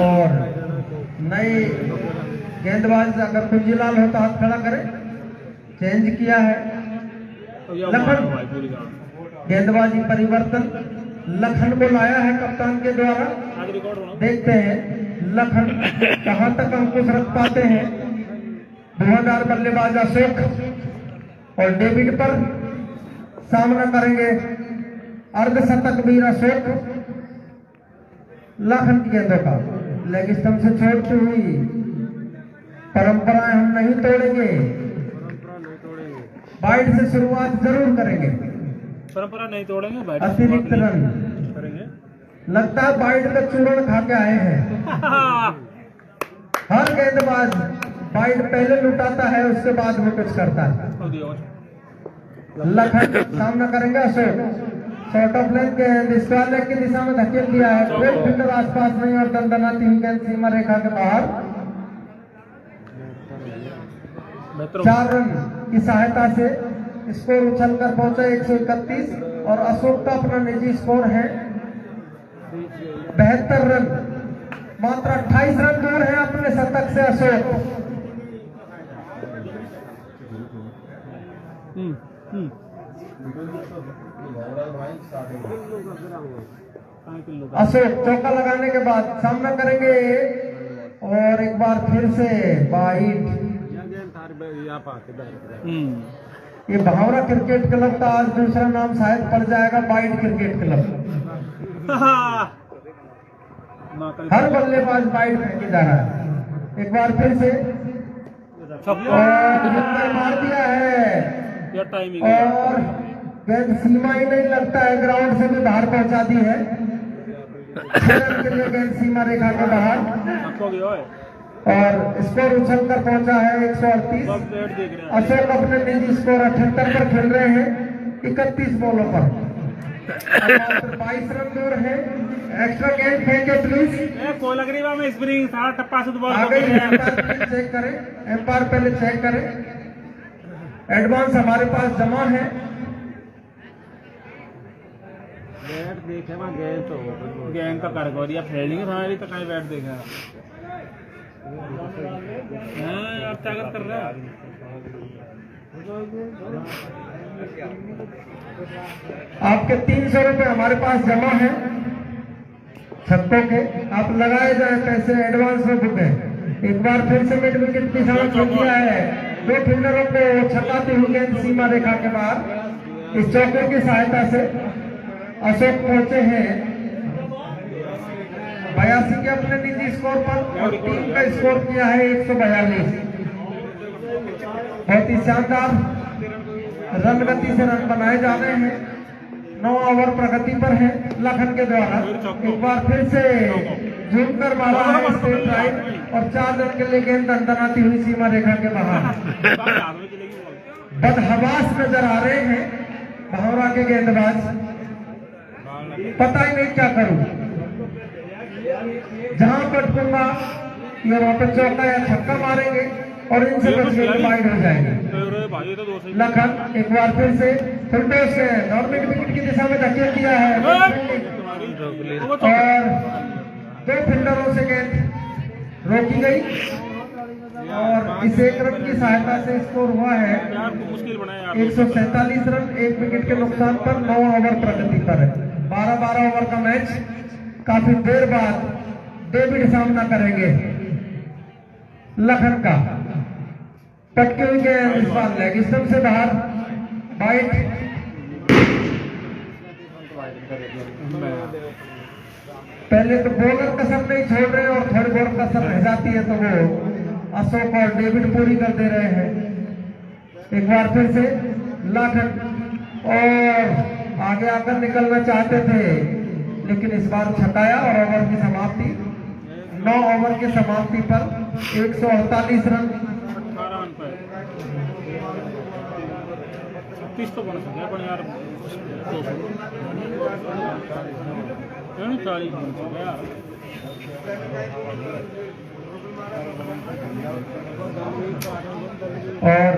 और नई गेंदबाज अगर कुंजीलाल हो तो हाथ खड़ा करें। चेंज किया है लखन, गेंदबाजी परिवर्तन लखन को लाया है कप्तान के द्वारा। देखते हैं लखन कहां तक अंकुश रख पाते हैं। धुआंधार बल्लेबाज अशोक और डेविड पर सामना करेंगे अर्धशतक वीर अशोक। लखन की गेंदों का लेग स्टंप से छोड़ती हुई परंपराएं हम नहीं तोड़ेंगे, वाइड से शुरुआत जरूर करेंगे। परंपरा नहीं तोड़ेंगे, अतिरिक्त रन करेंगे। लगता है वाइड का चूर्ण खा के आए हैं। हर गेंदबाज वाइड पहले लुटाता है, उसके बाद वो कुछ करता है। लखन सामना करेंगे अशोक। शॉर्ट ऑफ लेंथ गेंद स्क्वायर लेग की दिशा में धकेल दिया है। कोई फील्डर आसपास नहीं और दंदनाती हुई गेंद सीमा रेखा के बाहर। 4 रन की सहायता से स्कोर उछलकर पहुंचा 131 और अशोक का अपना निजी स्कोर है 72 रन। मात्र 28 रन दूर है अपने शतक से अशोक। अशोक चौका लगाने के बाद सामना करेंगे और एक बार फिर से वाइड। ये भावरा क्रिकेट क्लब का आज दूसरा नाम शायद पड़ जाएगा, वाइड क्रिकेट क्लब। हर बल्लेबाज वाइड फेंके जा रहा है। एक बार फिर से मार दिया है और गेंद सीमा ही नहीं लगता है, ग्राउंड से भी बाहर पहुंचा दी है। के लिए गेंद सीमा रेखा के बाहर और स्कोर उछल कर पहुंचा है 138। अशोक अपने निजी स्कोर 78 पर खेल रहे हैं 31 बॉलों पर। 22 रन दूर है। एक्स्ट्रा गेंद फेंके प्लीज। चेक करें, एम्पायर पहले चेक करें। एडवांस हमारे पास जमा है। गेंद का कारोबारिया फील्डिंग हमारी तो कहीं बैट देखेगा। आप क्या कर रहे हैं? आपके 300 रुपए हमारे पास जमा है छक्कों के। आप लगाए जाए पैसे एडवांस में बुक है। एक बार फिर से मिड विकेट की सामने छोड़ दिया है। 2 फील्डरों को छकाती हुई गेंद सीमा रेखा के बाहर। इस चौके की सहायता से अशोक पहुंचे हैं 82 के अपने निजी स्कोर पर और टीम का स्कोर किया है 142। बहुत ही शानदार रन गति से रन बनाए जा रहे हैं। 9 ओवर प्रगति पर है लखन के द्वारा। एक बार फिर से झूम कर मारा है स्ट्रेट राइट और 4 रन के लिए गेंद दंदनाती हुई सीमा रेखा के बाहर। बदहवास नजर आ रहे हैं भावरा के गेंदबाज। पता ही नहीं क्या करूं, जहां पटकूंगा ये वहां पर चौका या छक्का मारेंगे और इनसे बचने के वाइड हो जाएंगे। लखन एक बार फिर से फुलटॉस से नॉर्मल विकेट की दिशा में धकेल दिया है और 2 फील्डरों से गेंद रोकी गई और इस 1 रन की सहायता से स्कोर हुआ है 147 रन। 1 विकेट के नुकसान पर 9 ओवर प्रगति पर है। 12-12 ओवर का मैच। काफी देर बाद डेविड सामना करेंगे लखन का। पटके हुई गेंद इस बार लेग स्टंप से बाहर वाइड। पहले तो बॉलर कसर नहीं छोड़ रहे और थोड़ी बहुत कसर रह जाती है तो वो अशोक और डेविड पूरी कर दे रहे हैं। एक बार फिर से लखन और आगे आकर निकलना चाहते थे लेकिन इस बार छकाया और ओवर की समाप्ति 9 ओवर की समाप्ति पर 148 रन। 36 तो बन सकता है यार, 40 बन सकता यार। और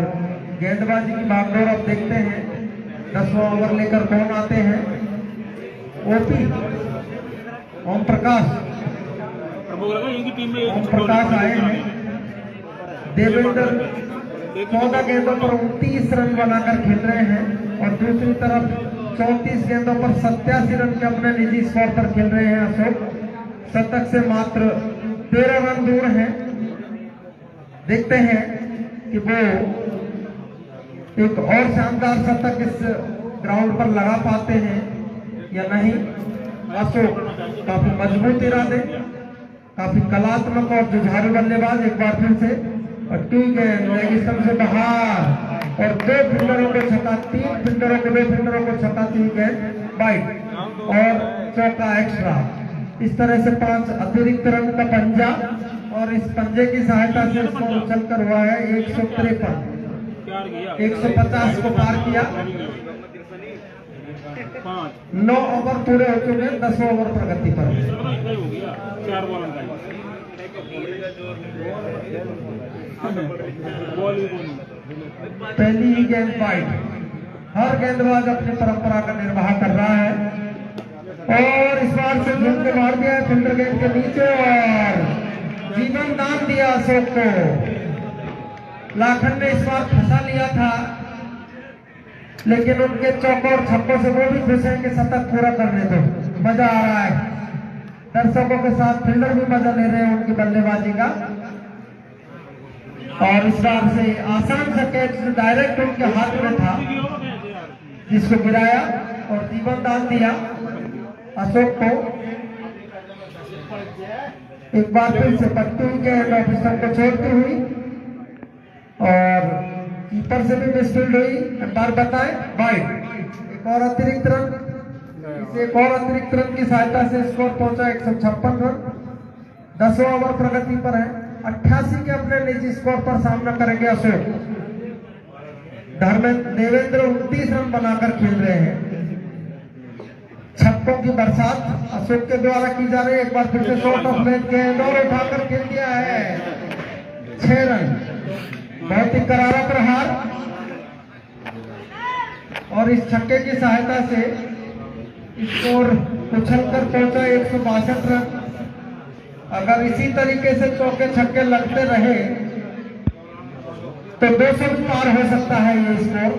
गेंदबाजी की भागदौड़ अब देखते हैं 10वां ओवर लेकर कौन आते हैं। ओपी ओम प्रकाश इनकी टीम में ओम प्रकाश आए हैं। देवेंद्र 14 गेंदों पर 29 रन बनाकर खेल रहे हैं और दूसरी तरफ 34 गेंदों पर 87 रन के अपने निजी स्कोर पर खेल रहे हैं अशोक। शतक से मात्र 13 रन दूर हैं। देखते हैं कि वो एक और शानदार शतक इस ग्राउंड पर लगा पाते हैं या नहीं। अशोक काफी मजबूत इरादे, काफी कलात्मक और जुझारू बल्लेबाज। एक बार फिर से और ठीक है, रेगिस्तान से बाहर और 2 फील्डरों को छक्का, 3 फील्डरों को 2 फील्डरों को छक्का, 3 गेंद वाइड और चौका एक्स्ट्रा। इस तरह से 5 अतिरिक्त रन का पंजा और इस पंजे की सहायता से इसको उछलकर हुआ है 153। 150 को पार किया। 9 ओवर पूरे हो चुके, 10 ओवर प्रगति पर। पहली ही गेंद वाइड। हर गेंदबाज अपनी परंपरा का निर्वाह कर रहा है और इस बार से झूम के मार दिया फील्डर गेंद के नीचे और जीवन दान दिया अशोक को। लाखन ने इस बार फंसा लिया था, लेकिन उनके चौकों और छक्कों से वो भी खुश हैं कि शतक पूरा करने दो। मजा आ रहा है, दर्शकों के साथ फील्डर भी मजा ले रहे हैं उनकी बल्लेबाजी का। और इस बार से आसान सा कैच डायरेक्ट उनके हाथ में था, जिसको गिराया और जीवन दान दिया अशोक को। एक बार फिर से पट्टी के ऑफिसर को छोड़ती हुई और कीपर से भी मिसफील्ड हुई। अंपायर बताए वाइड। एक और अतिरिक्त रन, इसे एक और अतिरिक्त रन की सहायता से स्कोर पहुंचा 156 रन। 10 ओवर प्रगति पर है। 88 के अपने निजी स्कोर पर सामना करेंगे अशोक। देवेंद्र 29 रन बनाकर खेल रहे हैं। छक्कों की बरसात अशोक के द्वारा की जा रही है। एक बार फिर से शॉट ऑफ लेंथ गेंद और उठाकर खेल दिया है 6 रन। बहुत ही करारा प्रहार और इस छक्के की सहायता से स्कोर उछलकर पहुंचा 162 रन। अगर इसी तरीके से चौके छक्के लगते रहे तो 200 पार हो सकता है ये स्कोर।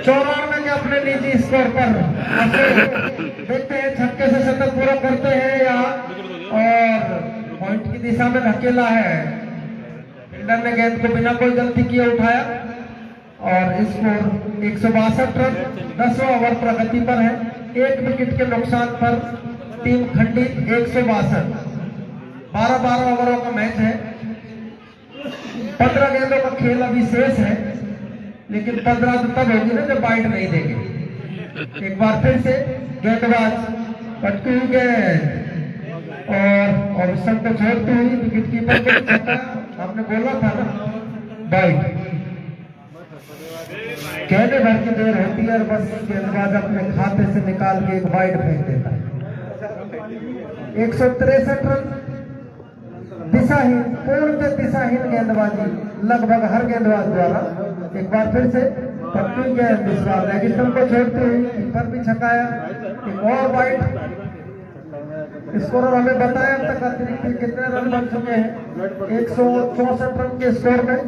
94 के अपने निजी स्कोर पर देखते हैं छक्के से शतक पूरा करते हैं या और पॉइंट की दिशा में धकेला है। फील्डर ने गेंद को बिना कोई गलती किए उठाया और स्कोर 162 रन। 10 ओवर प्रगति पर है। 1 विकेट के नुकसान पर टीम खंडित 162। 12 ओवरों का मैच है। 15 गेंदों का खेल अभी शेष है, लेकिन 15 तो तब होगी ना जब वाइड नहीं देंगे। एक बार फिर से गेंदबाज पट्टी गेंद और सब को छोड़ती हुई विकेट कीपर को आपने बोला था ना वाइड। कहने भर की देर होती है और बस गेंदबाज अपने खाते से निकाल के एक वाइड फेंक देता है। 163 रन। दिशाहीन, पूर्ण दिशाहीन गेंदबाजी लगभग हर गेंदबाज द्वारा। एक बार फिर से पट्टी गेंद इस बार रेगिस्तान को छोड़ते हुए कीपर भी छकाया। एक और वाइड। स्कोर हमें बताया अब तक अतिरिक्त कितने रन बन चुके हैं। 164 रन के स्कोर में